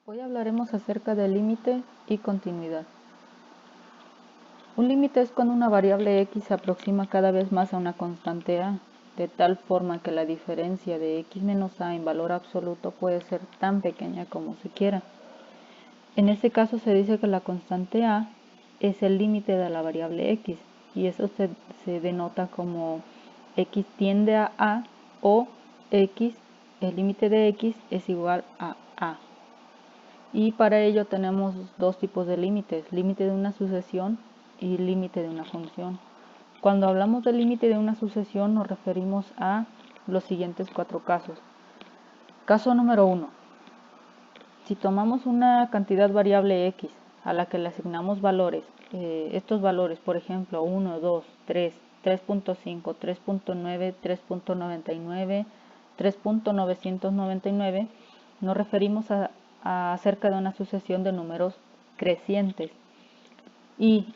Hoy hablaremos acerca del límite y continuidad. Un límite es cuando una variable x se aproxima cada vez más a una constante a, de tal forma que la diferencia de x menos a en valor absoluto puede ser tan pequeña como se quiera. En este caso se dice que la constante a es el límite de la variable x, y eso se denota como x tiende a a o x, el límite de x es igual a a. Y para ello tenemos dos tipos de límites, límite de una sucesión y límite de una función. Cuando hablamos del límite de una sucesión nos referimos a los siguientes cuatro casos. Caso número 1. Si tomamos una cantidad variable x a la que le asignamos valores, estos valores, por ejemplo, 1, 2, 3, 3.5, 3.9, 3.99, 3.999, nos referimos acerca de una sucesión de números crecientes. Y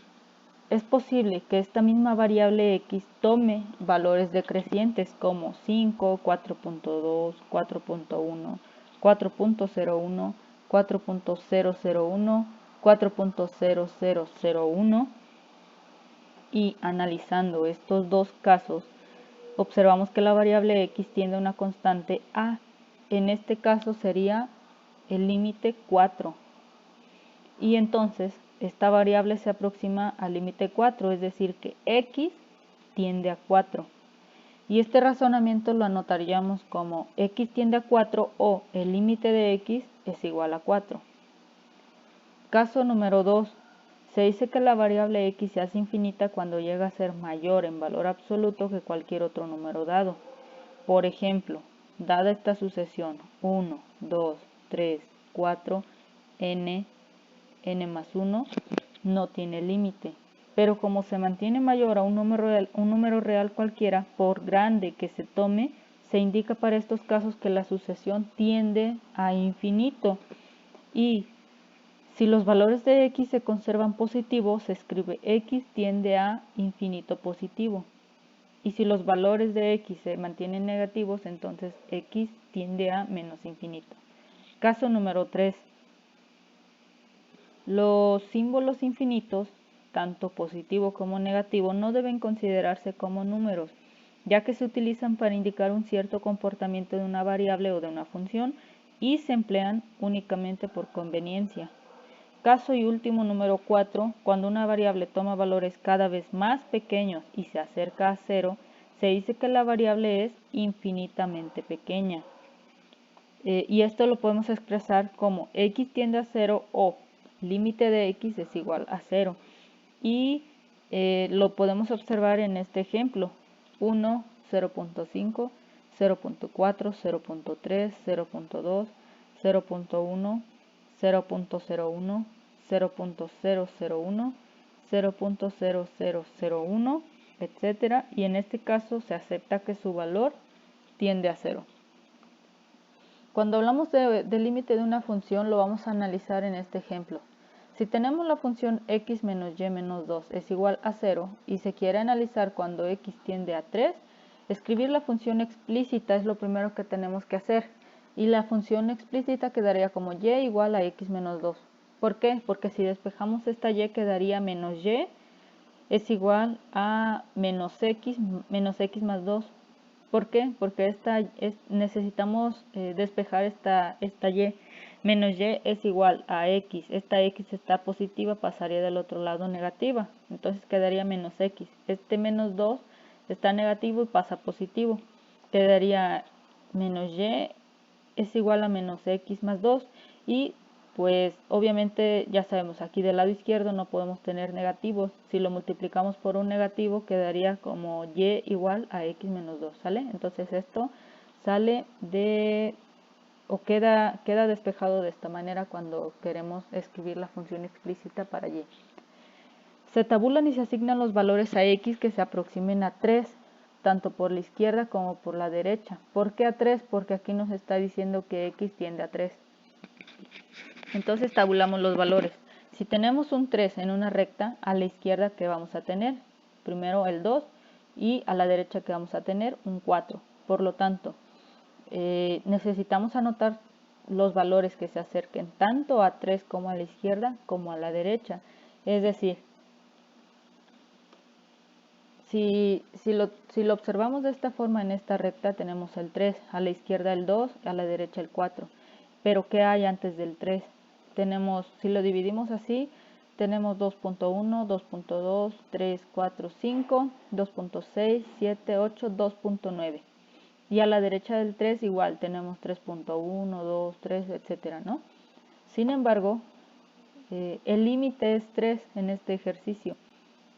es posible que esta misma variable x tome valores decrecientes como 5, 4.2, 4.1, 4.01, 4.001, 4.0001, y analizando estos dos casos, observamos que la variable x tiende a una constante a. En este caso sería el límite 4. Y entonces esta variable se aproxima al límite 4, es decir que x tiende a 4. Y este razonamiento lo anotaríamos como x tiende a 4 o el límite de x es igual a 4. Caso número 2. Se dice que la variable x se hace infinita cuando llega a ser mayor en valor absoluto que cualquier otro número dado. Por ejemplo, dada esta sucesión 1, 2, 3, 4, n más 1 no tiene límite, pero como se mantiene mayor a un número real cualquiera, por grande que se tome, se indica para estos casos que la sucesión tiende a infinito, y si los valores de x se conservan positivos, se escribe x tiende a infinito positivo. Y si los valores de x se mantienen negativos, entonces x tiende a menos infinito. Caso número 3. Los símbolos infinitos, tanto positivo como negativo, no deben considerarse como números, ya que se utilizan para indicar un cierto comportamiento de una variable o de una función y se emplean únicamente por conveniencia. Caso y último número 4, cuando una variable toma valores cada vez más pequeños y se acerca a 0, se dice que la variable es infinitamente pequeña. Y esto lo podemos expresar como x tiende a 0 o límite de x es igual a 0. Y lo podemos observar en este ejemplo. 1, 0.5, 0.4, 0.3, 0.2, 0.1, 0.01, 0.001, 0.0001, etc. Y en este caso se acepta que su valor tiende a 0. Cuando hablamos del límite de una función, lo vamos a analizar en este ejemplo. Si tenemos la función x menos y menos 2 es igual a 0 y se quiere analizar cuando x tiende a 3, escribir la función explícita es lo primero que tenemos que hacer. Y la función explícita quedaría como y igual a x menos 2. ¿Por qué? Porque si despejamos esta y quedaría menos y es igual a menos x más 2. ¿Por qué? Porque necesitamos despejar esta y. Menos y es igual a x. Esta x está positiva, pasaría del otro lado negativa. Entonces quedaría menos x. Este menos 2 está negativo y pasa positivo. Quedaría menos y es igual a menos x más 2. Y pues obviamente ya sabemos, aquí del lado izquierdo no podemos tener negativos. Si lo multiplicamos por un negativo quedaría como y igual a x menos 2, ¿sale? Entonces esto sale queda despejado de esta manera cuando queremos escribir la función explícita para y. Se tabulan y se asignan los valores a x que se aproximen a 3, tanto por la izquierda como por la derecha. ¿Por qué a 3? Porque aquí nos está diciendo que x tiende a 3. Entonces tabulamos los valores. Si tenemos un 3 en una recta, a la izquierda, ¿qué vamos a tener? Primero el 2 y a la derecha, ¿qué vamos a tener? Un 4. Por lo tanto, necesitamos anotar los valores que se acerquen tanto a 3 como a la izquierda como a la derecha. Es decir, si lo observamos de esta forma en esta recta, tenemos el 3, a la izquierda el 2, a la derecha el 4. Pero ¿qué hay antes del 3? Si lo dividimos así, tenemos 2.1, 2.2, 3, 4, 5, 2.6, 7, 8, 2.9. Y a la derecha del 3 igual, tenemos 3.1, 2, 3, etcétera, ¿no? Sin embargo, el límite es 3 en este ejercicio.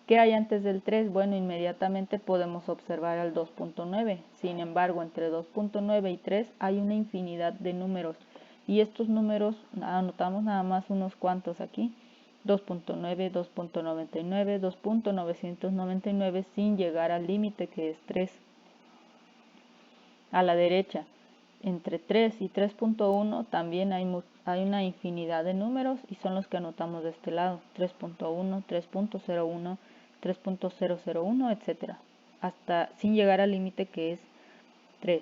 ¿Qué hay antes del 3? Bueno, inmediatamente podemos observar al 2.9. Sin embargo, entre 2.9 y 3 hay una infinidad de números. Y estos números, anotamos nada más unos cuantos aquí. 2.9, 2.99, 2.999 sin llegar al límite que es 3. A la derecha, entre 3 y 3.1 también hay una infinidad de números y son los que anotamos de este lado. 3.1, 3.01, 3.001, etc. Hasta sin llegar al límite que es 3.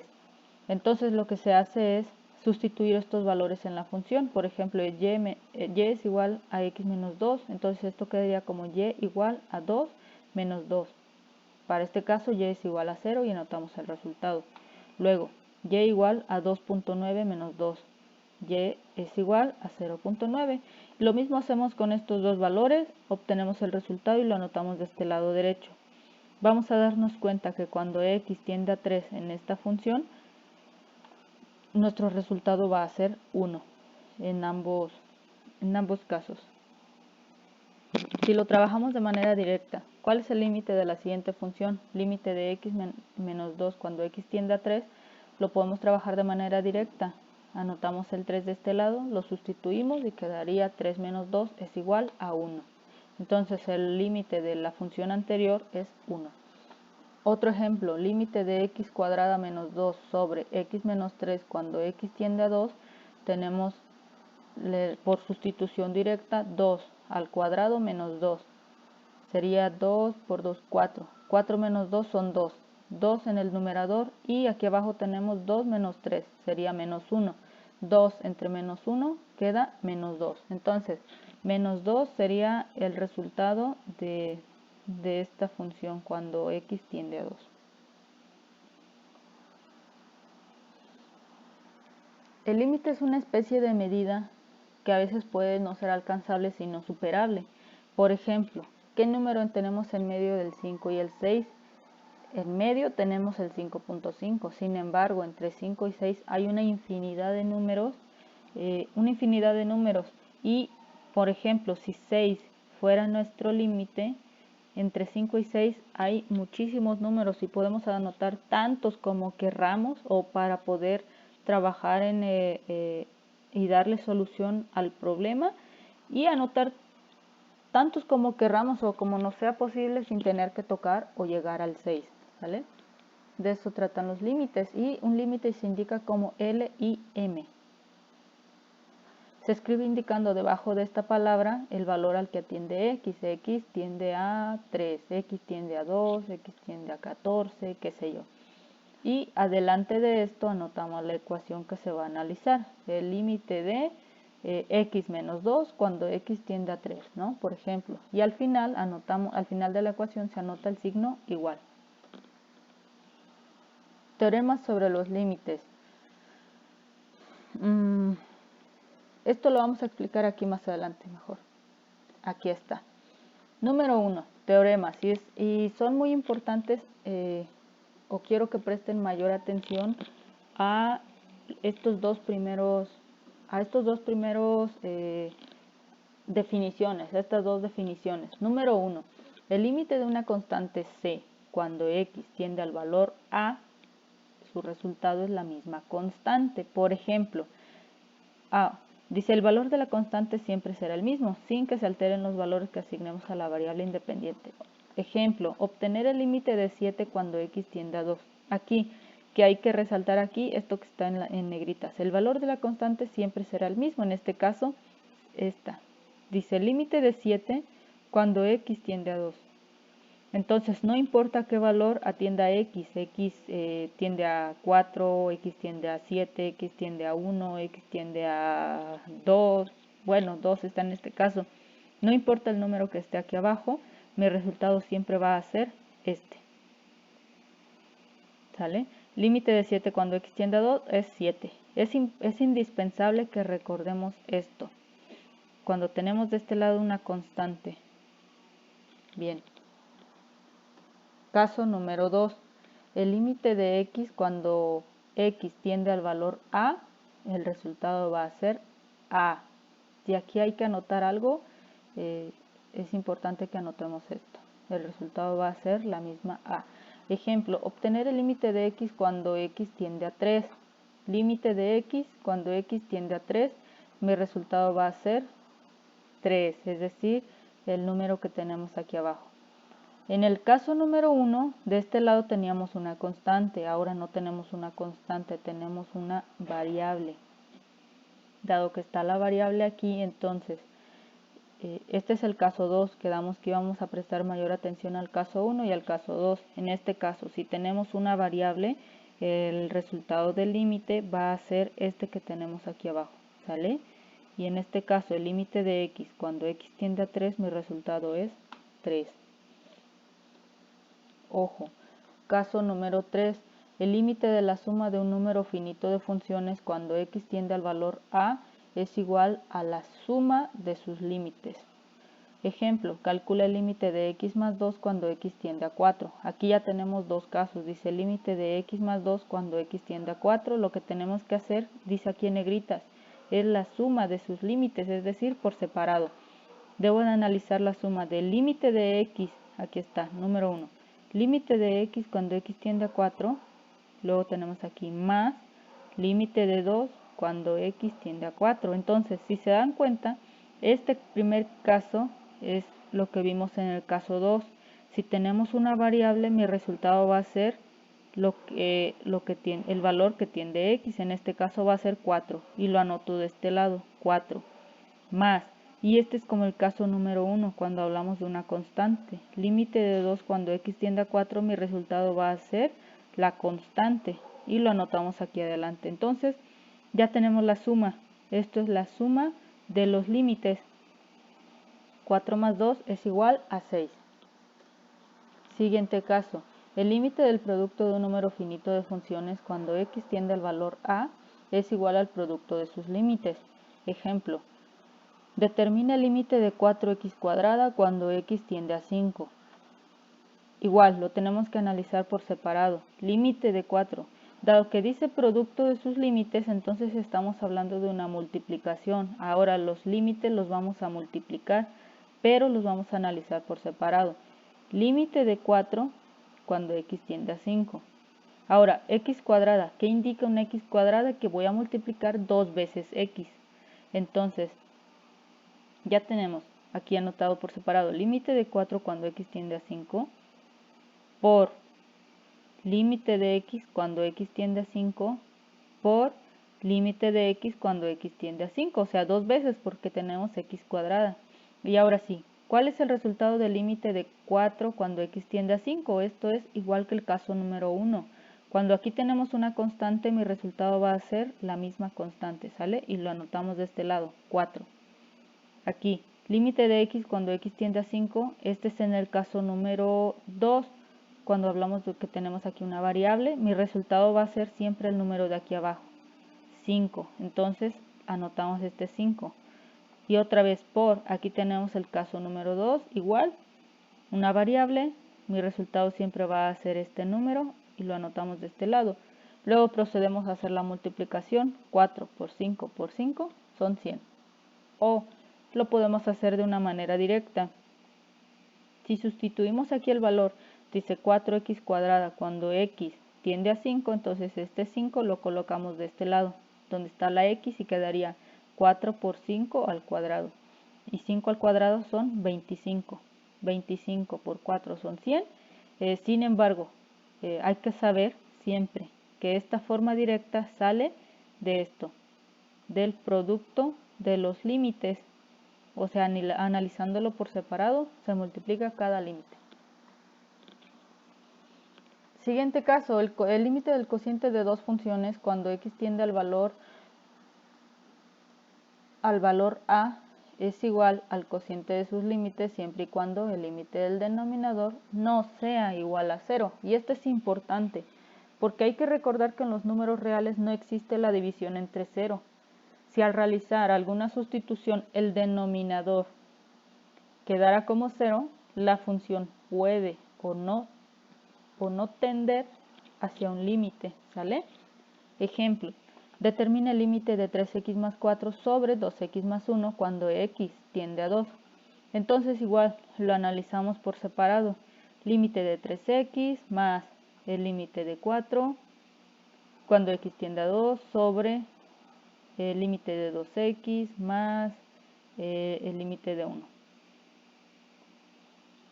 Entonces lo que se hace es sustituir estos valores en la función. Por ejemplo, y es igual a x menos 2. Entonces esto quedaría como y igual a 2 menos 2. Para este caso y es igual a 0 y anotamos el resultado. Luego, y igual a 2.9 menos 2. Y es igual a 0.9. Lo mismo hacemos con estos dos valores, obtenemos el resultado y lo anotamos de este lado derecho. Vamos a darnos cuenta que cuando x tiende a 3 en esta función, nuestro resultado va a ser 1 en ambos casos. Si lo trabajamos de manera directa, ¿cuál es el límite de la siguiente función? Límite de x menos 2 cuando x tiende a 3, lo podemos trabajar de manera directa. Anotamos el 3 de este lado, lo sustituimos y quedaría 3 menos 2 es igual a 1. Entonces el límite de la función anterior es 1. Otro ejemplo, límite de x cuadrada menos 2 sobre x menos 3 cuando x tiende a 2, tenemos por sustitución directa 2 al cuadrado menos 2. Sería 2 por 2, 4. 4 menos 2 son 2. 2 en el numerador y aquí abajo tenemos 2 menos 3. Sería menos 1. 2 entre menos 1 queda menos 2. Entonces, menos 2 sería el resultado de esta función cuando x tiende a 2. El límite es una especie de medida que a veces puede no ser alcanzable sino superable. Por ejemplo, ¿qué número tenemos en medio del 5 y el 6? En medio tenemos el 5.5, sin embargo, entre 5 y 6 hay una infinidad de números, y, por ejemplo, si 6 fuera nuestro límite, entre 5 y 6 hay muchísimos números y podemos anotar tantos como querramos o para poder trabajar y darle solución al problema y anotar tantos como querramos o como nos sea posible sin tener que tocar o llegar al 6, ¿vale? De eso tratan los límites y un límite se indica como L y M. Se escribe indicando debajo de esta palabra el valor al que atiende x. X tiende a 3, x tiende a 2, x tiende a 14, qué sé yo. Y adelante de esto anotamos la ecuación que se va a analizar. El límite de x menos 2 cuando x tiende a 3, ¿no? Por ejemplo. Y al final de la ecuación se anota el signo igual. Teoremas sobre los límites. Esto lo vamos a explicar aquí más adelante mejor. Aquí está. Número 1, teoremas. Y son muy importantes, o quiero que presten mayor atención a estas dos primeros definiciones. Número 1, el límite de una constante c cuando x tiende al valor a, su resultado es la misma constante. Por ejemplo, dice el valor de la constante siempre será el mismo, sin que se alteren los valores que asignemos a la variable independiente. Ejemplo, obtener el límite de 7 cuando x tiende a 2. Aquí, que hay que resaltar aquí, esto que está en negritas. El valor de la constante siempre será el mismo, en este caso, esta. Dice el límite de 7 cuando x tiende a 2. Entonces, no importa qué valor atienda a x, tiende a 4, x tiende a 7, x tiende a 1, x tiende a 2, bueno, 2 está en este caso. No importa el número que esté aquí abajo, mi resultado siempre va a ser este. ¿Sale? Límite de 7 cuando x tiende a 2 es 7. Es indispensable que recordemos esto. Cuando tenemos de este lado una constante. Bien. Caso número 2. El límite de x cuando x tiende al valor a, el resultado va a ser a. Si aquí hay que anotar algo, es importante que anotemos esto. El resultado va a ser la misma a. Ejemplo, obtener el límite de x cuando x tiende a 3. Límite de x cuando x tiende a 3, mi resultado va a ser 3, es decir, el número que tenemos aquí abajo. En el caso número 1, de este lado teníamos una constante, ahora no tenemos una constante, tenemos una variable. Dado que está la variable aquí, entonces, este es el caso 2, quedamos que íbamos a prestar mayor atención al caso 1 y al caso 2. En este caso, si tenemos una variable, el resultado del límite va a ser este que tenemos aquí abajo, ¿sale? Y en este caso, el límite de x, cuando x tiende a 3, mi resultado es 3. Ojo, caso número 3, el límite de la suma de un número finito de funciones cuando x tiende al valor a es igual a la suma de sus límites. Ejemplo, calcula el límite de x más 2 cuando x tiende a 4. Aquí ya tenemos dos casos, dice el límite de x más 2 cuando x tiende a 4. Lo que tenemos que hacer, dice aquí en negritas, es la suma de sus límites, es decir, por separado. Debo de analizar la suma del límite de x, aquí está, número 1. Límite de x cuando x tiende a 4, luego tenemos aquí más límite de 2 cuando x tiende a 4. Entonces, si se dan cuenta, este primer caso es lo que vimos en el caso 2. Si tenemos una variable, mi resultado va a ser el valor que tiende x, en este caso va a ser 4, y lo anoto de este lado, 4, más. Y este es como el caso número 1, cuando hablamos de una constante. Límite de 2 cuando x tiende a 4, mi resultado va a ser la constante. Y lo anotamos aquí adelante. Entonces, ya tenemos la suma. Esto es la suma de los límites. 4 más 2 es igual a 6. Siguiente caso. El límite del producto de un número finito de funciones cuando x tiende al valor a es igual al producto de sus límites. Ejemplo. Determina el límite de 4x cuadrada cuando x tiende a 5. Igual, lo tenemos que analizar por separado. Límite de 4. Dado que dice producto de sus límites, entonces estamos hablando de una multiplicación. Ahora los límites los vamos a multiplicar, pero los vamos a analizar por separado. Límite de 4 cuando x tiende a 5. Ahora, x cuadrada. ¿Qué indica una x cuadrada? Que voy a multiplicar 2 veces x. Entonces, ya tenemos aquí anotado por separado límite de 4 cuando x tiende a 5 por límite de x cuando x tiende a 5 por límite de x cuando x tiende a 5, o sea, 2 veces porque tenemos x cuadrada. Y ahora sí, ¿cuál es el resultado del límite de 4 cuando x tiende a 5? Esto es igual que el caso número 1. Cuando aquí tenemos una constante, mi resultado va a ser la misma constante, ¿sale? Y lo anotamos de este lado, 4. Aquí, límite de x cuando x tiende a 5, este es en el caso número 2, cuando hablamos de que tenemos aquí una variable, mi resultado va a ser siempre el número de aquí abajo, 5, entonces anotamos este 5. Y otra vez por, aquí tenemos el caso número 2, igual, una variable, mi resultado siempre va a ser este número y lo anotamos de este lado. Luego procedemos a hacer la multiplicación, 4 por 5 por 5 son 100. O lo podemos hacer de una manera directa. Si sustituimos aquí el valor, dice 4x cuadrada cuando x tiende a 5, entonces este 5 lo colocamos de este lado, donde está la x, y quedaría 4 por 5 al cuadrado. Y 5 al cuadrado son 25. 25 por 4 son 100. Sin embargo, hay que saber siempre que esta forma directa sale de esto, del producto de los límites. O sea, analizándolo por separado, se multiplica cada límite. Siguiente caso, el límite del cociente de dos funciones cuando x tiende al valor a es igual al cociente de sus límites siempre y cuando el límite del denominador no sea igual a 0. Y esto es importante, porque hay que recordar que en los números reales no existe la división entre 0. Si al realizar alguna sustitución el denominador quedara como 0, la función puede o no tender hacia un límite, ¿sale? Ejemplo, determina el límite de 3x más 4 sobre 2x más 1 cuando x tiende a 2. Entonces igual lo analizamos por separado. Límite de 3x más el límite de 4 cuando x tiende a 2 sobre el límite de 2x más el límite de 1.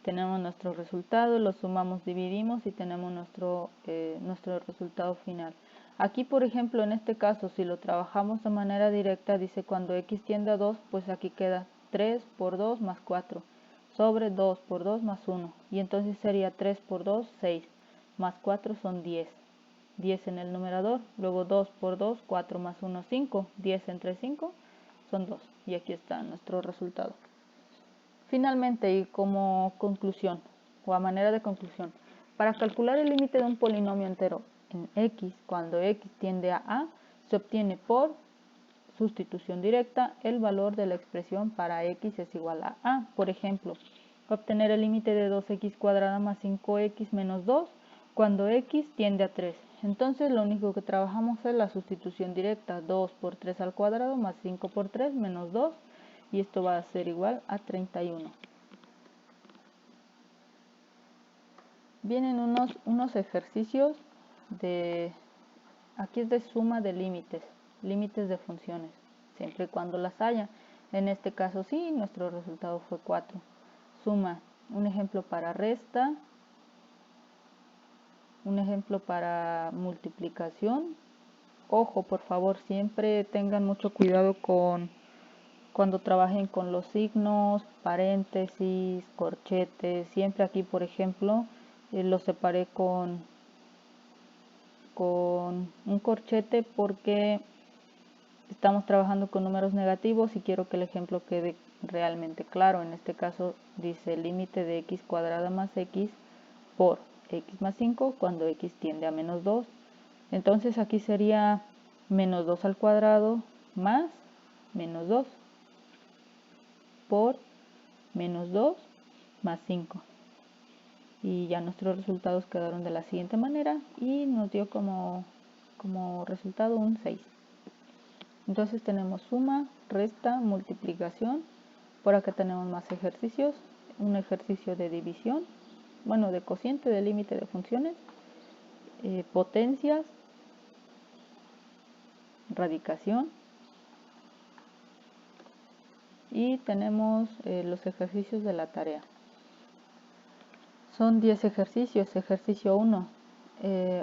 Tenemos nuestro resultado, lo sumamos, dividimos y tenemos nuestro resultado final. Aquí, por ejemplo, en este caso, si lo trabajamos de manera directa, dice cuando x tiende a 2, pues aquí queda 3 por 2 más 4, sobre 2 por 2 más 1. Y entonces sería 3 por 2, 6, más 4 son 10. 10 en el numerador, luego 2 por 2, 4 más 1, 5. 10 entre 5 son 2. Y aquí está nuestro resultado. Finalmente, y como conclusión, o a manera de conclusión, para calcular el límite de un polinomio entero en x, cuando x tiende a, se obtiene por sustitución directa el valor de la expresión para x es igual a. Por ejemplo, obtener el límite de 2x cuadrada más 5x menos 2 cuando x tiende a 3. Entonces lo único que trabajamos es la sustitución directa, 2 por 3 al cuadrado más 5 por 3 menos 2. Y esto va a ser igual a 31. Vienen unos ejercicios aquí es de suma de límites de funciones, siempre y cuando las haya. En este caso sí, nuestro resultado fue 4. Suma, un ejemplo para resta, un ejemplo para multiplicación. Ojo, por favor, siempre tengan mucho cuidado cuando trabajen con los signos, paréntesis, corchetes. Siempre aquí, por ejemplo, lo separé con un corchete porque estamos trabajando con números negativos y quiero que el ejemplo quede realmente claro. En este caso dice el límite de x cuadrada más x por x más 5 cuando x tiende a menos 2. Entonces aquí sería menos 2 al cuadrado más menos 2 por menos 2 más 5. Y ya nuestros resultados quedaron de la siguiente manera y nos dio como resultado un 6. Entonces tenemos suma, resta, multiplicación. Por acá tenemos más ejercicios. Un ejercicio de división, bueno, de cociente de límite de funciones, potencias, radicación. Y tenemos los ejercicios de la tarea. Son 10 ejercicios. Ejercicio 1.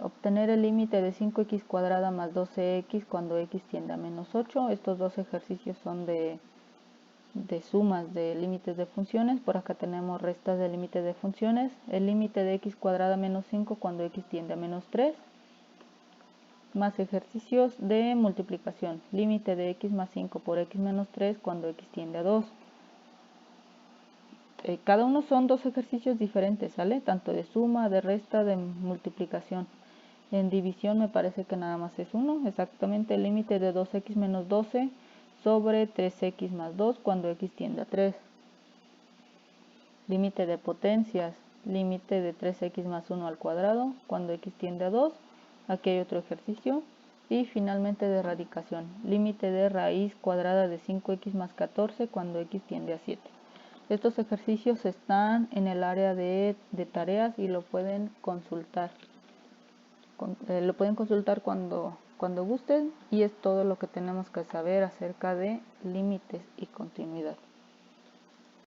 Obtener el límite de 5x cuadrada más 12x cuando x tiende a menos 8. Estos dos ejercicios son de sumas de límites de funciones. Por acá tenemos restas de límites de funciones. El límite de x cuadrada menos 5 cuando x tiende a menos 3. Más ejercicios de multiplicación. Límite de x más 5 por x menos 3 cuando x tiende a 2. Cada uno son dos ejercicios diferentes, ¿sale? Tanto de suma, de resta, de multiplicación. En división me parece que nada más es uno, exactamente el límite de 2x menos 12 sobre 3x más 2 cuando x tiende a 3. Límite de potencias, límite de 3x más 1 al cuadrado cuando x tiende a 2. Aquí hay otro ejercicio. Y finalmente de radicación, límite de raíz cuadrada de 5x más 14 cuando x tiende a 7. Estos ejercicios están en el área de tareas y lo pueden consultar. Lo pueden consultar cuando gusten y es todo lo que tenemos que saber acerca de límites y continuidad.